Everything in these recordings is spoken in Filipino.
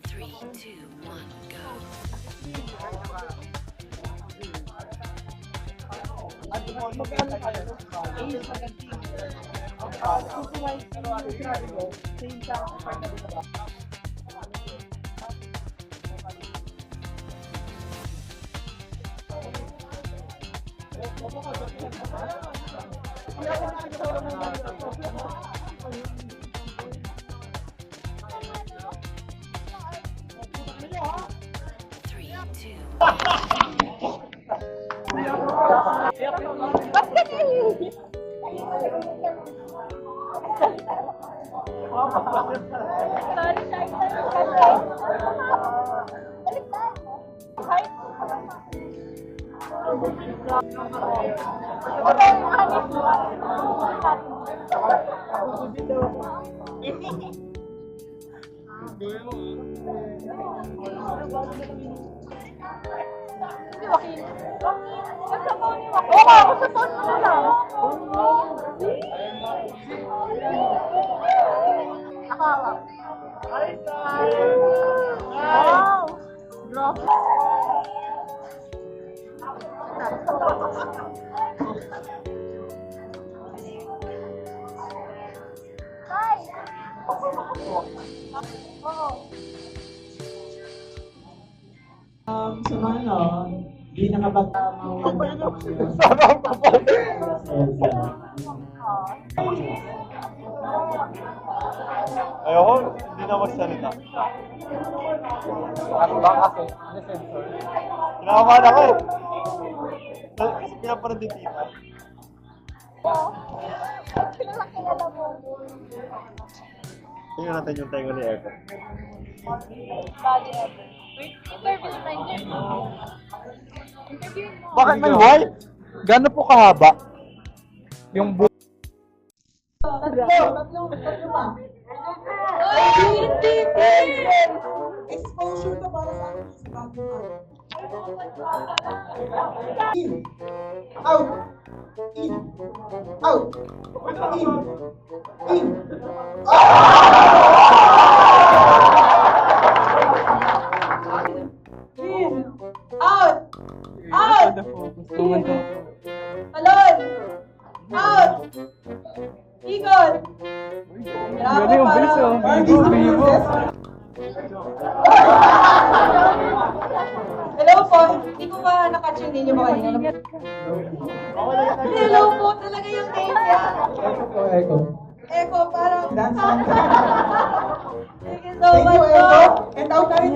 Three, two, one, go. Three, two, Sa mga hindi nakapagtama Ayoko, hindi na magsalita. Ano ba kasi? Ano sensor? Kinakabahan ako eh. Kasi pinapanood din tita. Tingnan natin yung tengo ni Eko. Bakit may white? Gano'n po kahaba? Yung bu... Exposure ka para sa akin. In. Out. In. Out. In. In. In. Out. Out. In. Alon. Out. Ikot. Grabe, parang vivo. Hello po, hindi ko ba nakatune din yung mga kanina? Hello po, talaga yung name niya. Eko, parang... Thank you so much po. And out na rin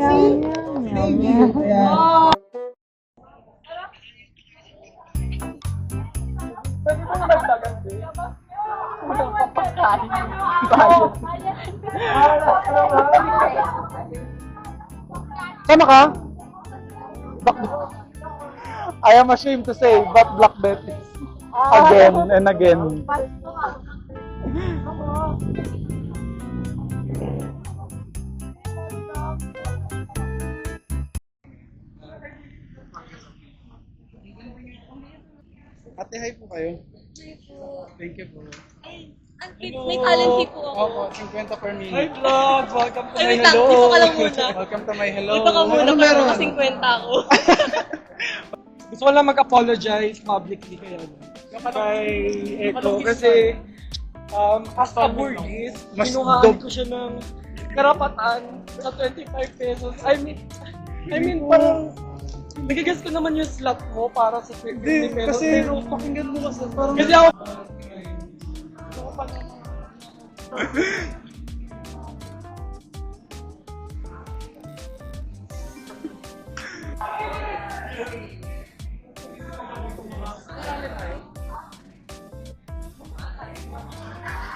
si Navy. Wow. Pwede mo nagdagan din? Sama ka? I am ashamed to say, but Black Betis. Again and again. Ate, hi po kayo. Thank you po. May talent fee po ako. Opo, 50 per minute. Hi vlog! Welcome to my Ay, wait lang, hello! di pa ka lang muna. Welcome to my hello! Di pa ka muna Ano kung meron? mga 50 ako. Gusto ko lang mag-apologize publicly kay Eko kasi as a Burgess, Mas kinuhaan dog- ko siya ng karapatan sa 25 pesos. I mean parang nagigas ko naman yung slot mo para sa 50 pesos. Kasi Pero pakinggan mo kasi parang... kasi ako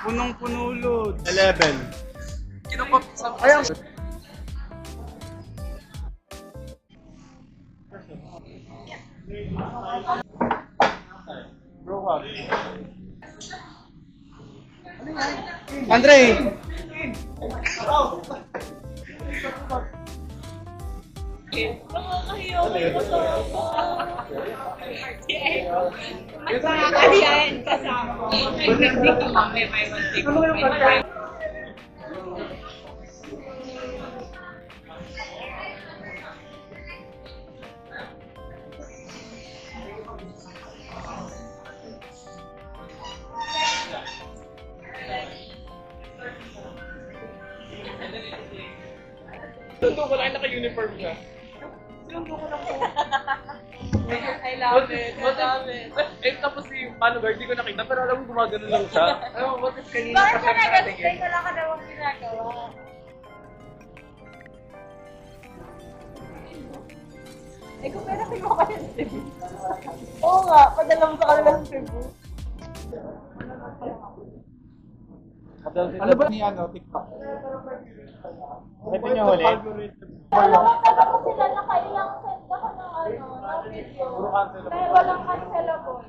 punong-puno load. 11. Kinukop sa Bro, hug. Andre! Nakakahiya ko yung kasama. Mas nakakahiyain kasama. Hindi ko mami, may mantik. Sinundo ko lang, naka-uniform siya. Sinundo ko lang po. I love it. I love it. Eh, tapos si Manugar, di ko nakita, pero alam mo gumagano lang siya. Alam mo, bakit kanina Bakit pa ka siya nag-stay? Wala ka namang ginagawa. Eh, kung pwede mo kayo sa Cebu. Oo nga, padala mo sa kanila sa Cebu. Ano ba ni TikTok? Ito niyo huli. Alam ko sila na kailang send ako ng ng video. Dahil walang cancelable.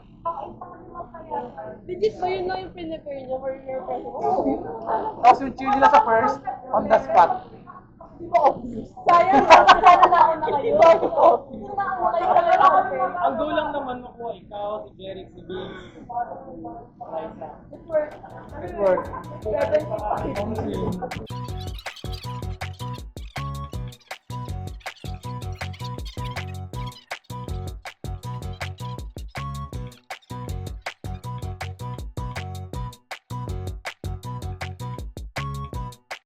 Legit ba yun lang yung pinipare niya for your presentation? Tapos yung cheer nila sa first, on the spot. Sayang, sana na ako na kayo. Ang goal lang naman makuha ikaw, si Jeric, si Bing, Liza. Good work. Good work.